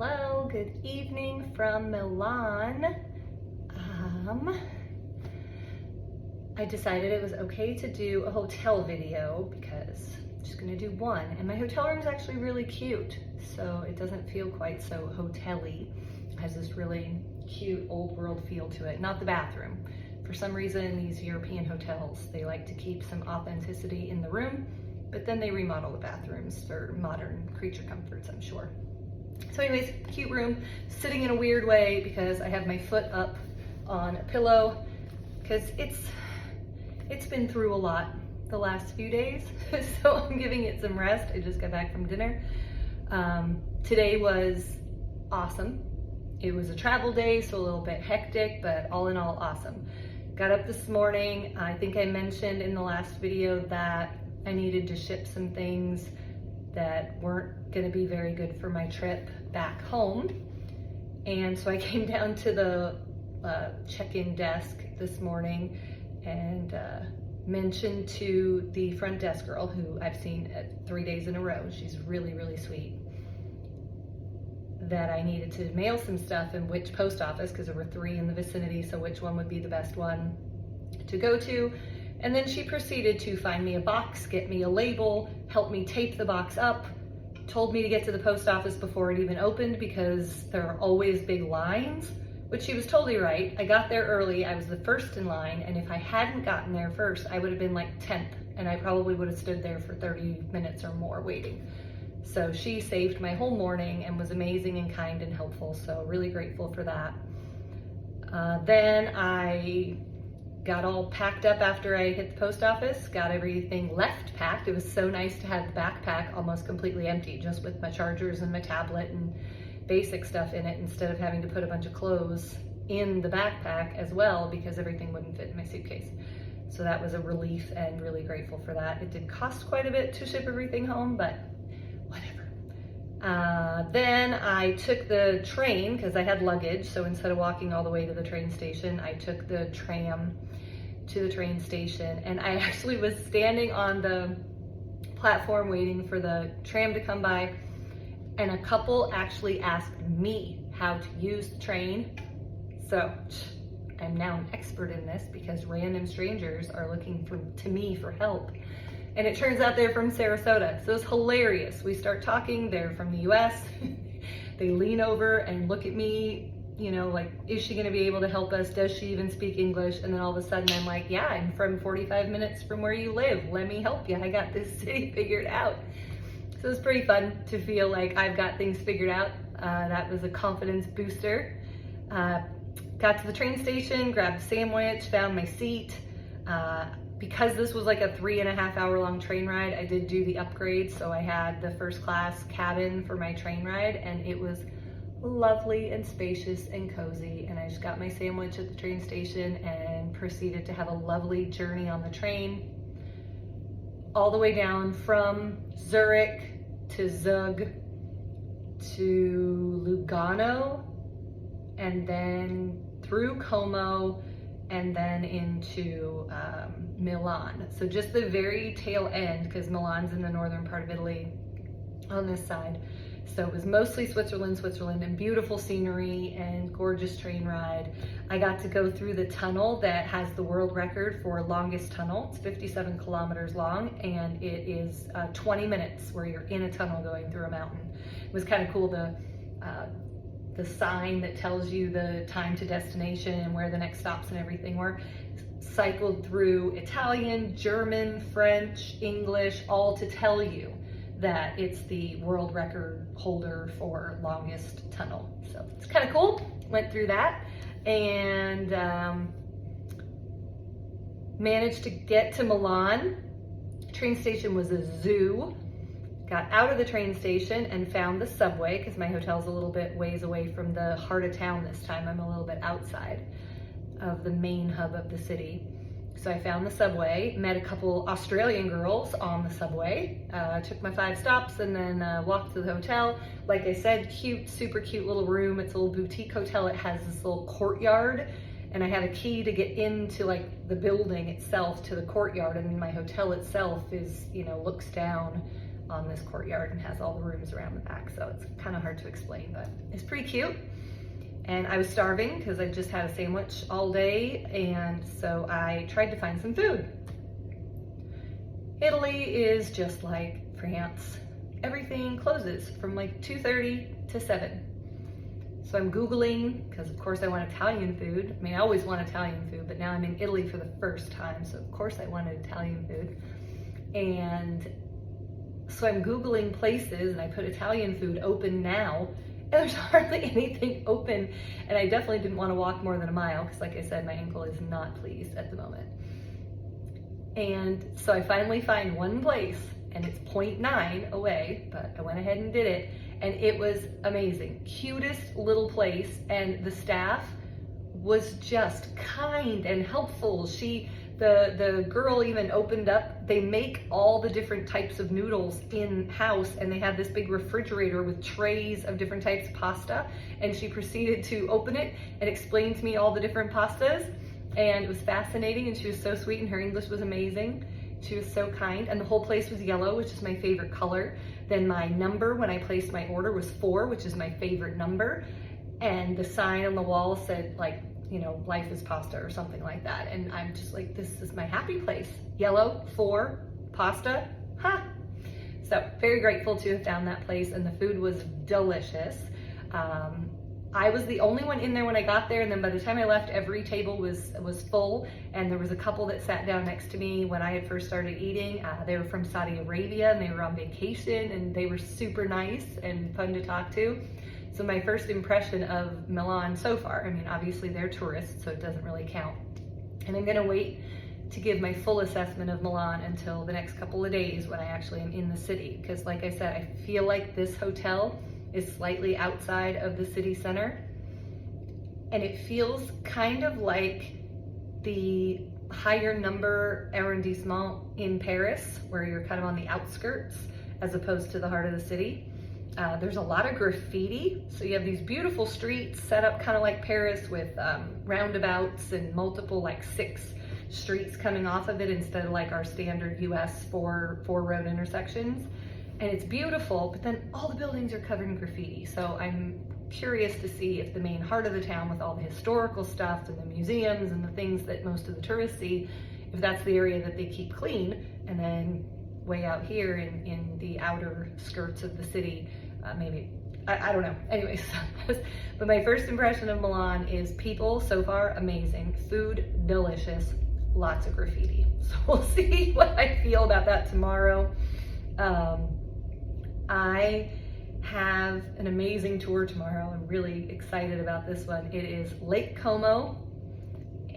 Hello, good evening from Milan. I decided it was okay to do a hotel video because I'm just gonna do one. And my hotel room is actually really cute, so it doesn't feel quite so hotel-y. It has this really cute old world feel to it, not the bathroom. For some reason, these European hotels, they like to keep some authenticity in the room, but then they remodel the bathrooms for modern creature comforts, I'm sure. So anyways, cute room, sitting in a weird way because I have my foot up on a pillow because it's been through a lot the last few days, so I'm giving it some rest. I just got back from dinner. Today was awesome. It was a travel day, so a little bit hectic, but all in all, awesome. Got up this morning. I think I mentioned in the last video that I needed to ship some things that weren't gonna be very good for my trip back home. And so I came down to the check-in desk this morning and mentioned to the front desk girl, who I've seen 3 days in a row, she's really, really sweet, that I needed to mail some stuff and which post office, because there were 3 in the vicinity, so which one would be the best one to go to. And then she proceeded to find me a box, get me a label, help me tape the box up, told me to get to the post office before it even opened because there are always big lines, which she was totally right. I got there early, I was the first in line, and if I hadn't gotten there first, I would have been like 10th, and I probably would have stood there for 30 minutes or more waiting. So she saved my whole morning and was amazing and kind and helpful, so really grateful for that. Then I got all packed up after I hit the post office, got everything left packed. It was so nice to have the backpack almost completely empty, just with my chargers and my tablet and basic stuff in it, instead of having to put a bunch of clothes in the backpack as well because everything wouldn't fit in my suitcase. So that was a relief and really grateful for that. It did cost quite a bit to ship everything home, but whatever. Then I took the train because I had luggage, so instead of walking all the way to the train station, I took the tram to the train station, and I actually was standing on the platform waiting for the tram to come by, and a couple actually asked me how to use the train. So I'm now an expert in this because random strangers are looking to me for help. And it turns out they're from Sarasota. So it's hilarious. We start talking, they're from the US. They lean over and look at me, you know, like, is she gonna be able to help us? Does she even speak English? And then all of a sudden I'm like, yeah, I'm from 45 minutes from where you live. Let me help you. I got this city figured out. So it's pretty fun to feel like I've got things figured out. That was a confidence booster. Got to the train station, grabbed a sandwich, found my seat. Because this was like a 3.5 hour long train ride, I did do the upgrade. So I had the first class cabin for my train ride, and it was lovely and spacious and cozy. And I just got my sandwich at the train station and proceeded to have a lovely journey on the train, all the way down from Zurich to Zug to Lugano, and then through Como, and then into Milan. So just the very tail end, because Milan's in the northern part of Italy on this side. So it was mostly Switzerland, and beautiful scenery and gorgeous train ride. I got to go through the tunnel that has the world record for longest tunnel. It's 57 kilometers long, and it is 20 minutes where you're in a tunnel going through a mountain. It was kind of cool, the sign that tells you the time to destination and where the next stops and everything were. Cycled through Italian, German, French, English, all to tell you that it's the world record holder for longest tunnel. So it's kind of cool. Went through that and managed to get to Milan. Train station was a zoo. Got out of the train station and found the subway because my hotel's a little bit ways away from the heart of town this time. I'm a little bit outside of the main hub of the city. So I found the subway, met a couple Australian girls on the subway, took my 5 stops and then walked to the hotel. Like I said, cute, super cute little room. It's a little boutique hotel. It has this little courtyard, and I have a key to get into like the building itself to the courtyard, and my hotel itself is, you know, looks down on this courtyard and has all the rooms around the back. So it's kind of hard to explain, but it's pretty cute. And I was starving because I just had a sandwich all day. And so I tried to find some food. Italy is just like France. Everything closes from like 2:30 to 7. So I'm Googling, because of course I want Italian food. I mean, I always want Italian food, but now I'm in Italy for the first time, so of course I wanted Italian food. And so I'm Googling places, and I put Italian food open now, and there's hardly anything open. And I definitely didn't want to walk more than a mile, because like I said, my ankle is not pleased at the moment. And so I finally find one place, and it's 0.9 away, but I went ahead and did it. And it was amazing. Cutest little place. And the staff was just kind and helpful. The girl even opened up, they make all the different types of noodles in-house, and they had this big refrigerator with trays of different types of pasta. And she proceeded to open it and explain to me all the different pastas. And it was fascinating, and she was so sweet, and her English was amazing. She was so kind, and the whole place was yellow, which is my favorite color. Then my number when I placed my order was 4, which is my favorite number. And the sign on the wall said, like, you know, life is pasta or something like that. And I'm just like, this is my happy place. Yellow, 4, pasta, huh? So very grateful to have found that place, and the food was delicious. I was the only one in there when I got there, and then by the time I left, every table was full, and there was a couple that sat down next to me when I had first started eating. They were from Saudi Arabia, and they were on vacation, and they were super nice and fun to talk to. So my first impression of Milan so far, I mean, obviously they're tourists, so it doesn't really count. And I'm gonna wait to give my full assessment of Milan until the next couple of days when I actually am in the city. Because like I said, I feel like this hotel is slightly outside of the city center. And it feels kind of like the higher number arrondissement in Paris, where you're kind of on the outskirts as opposed to the heart of the city. There's a lot of graffiti. So you have these beautiful streets set up kind of like Paris with roundabouts and multiple, like 6 streets coming off of it instead of like our standard US four road intersections. And it's beautiful, but then all the buildings are covered in graffiti. So I'm curious to see if the main heart of the town with all the historical stuff and the museums and the things that most of the tourists see, if that's the area that they keep clean. And then way out here in the outer skirts of the city, maybe, I don't know. Anyways, but my first impression of Milan is people so far amazing, food delicious, lots of graffiti. So we'll see what I feel about that tomorrow. I have an amazing tour tomorrow. I'm really excited about this one. It is Lake Como.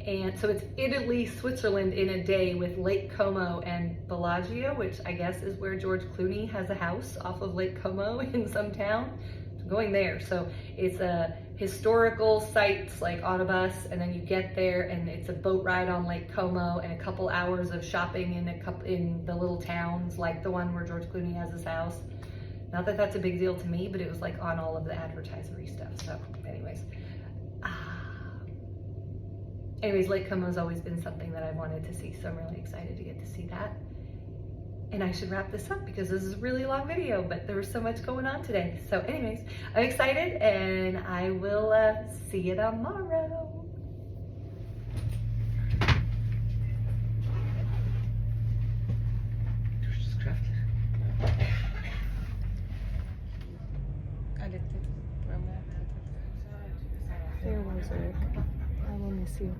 And so it's Italy, Switzerland in a day with Lake Como and Bellagio, which I guess is where George Clooney has a house off of Lake Como in some town. I'm going there. So it's a historical sites like on a bus, and then you get there and it's a boat ride on Lake Como and a couple hours of shopping in the little towns like the one where George Clooney has his house. Not that that's a big deal to me, but it was like on all of the advertisery stuff. So anyways, Lake Como has always been something that I've wanted to see. So I'm really excited to get to see that. And I should wrap this up because this is a really long video, but there was so much going on today. So anyways, I'm excited, and I will see you tomorrow. There was Eric. I will miss you.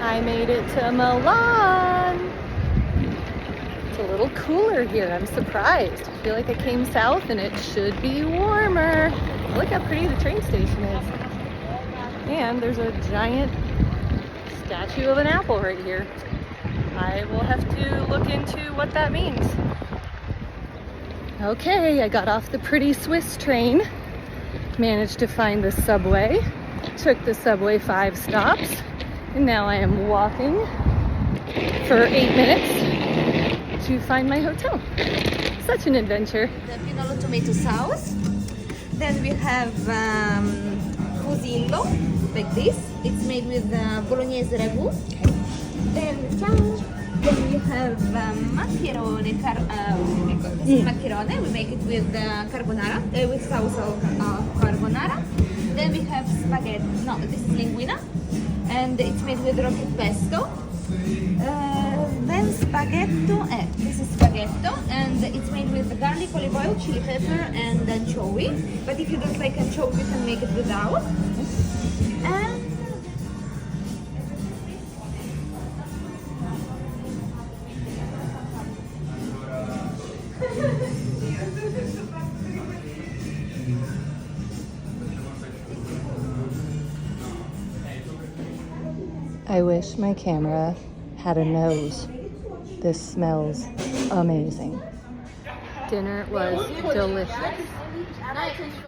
I made it to Milan. It's a little cooler here. I'm surprised. I feel like I came south and it should be warmer. Look how pretty the train station is. And there's a giant statue of an apple right here. I will have to look into what that means. Okay, I got off the pretty Swiss train. Managed to find the subway. Took the subway 5 stops. And now I am walking for 8 minutes to find my hotel. Such an adventure. The pinolo tomato sauce. Then we have fusillo, like this. It's made with bolognese ragu. Then we have maccherone. This is maccherone. We make it with carbonara, with sauce of carbonara. Then we have spaghetti. No, this is linguina, and it's made with rocket pesto. Then spaghetto. This is spaghetto, and it's made with garlic, olive oil, chili pepper, and anchovy. But if you don't like anchovy, you can make it without. And I wish my camera had a nose. This smells amazing. Dinner was delicious.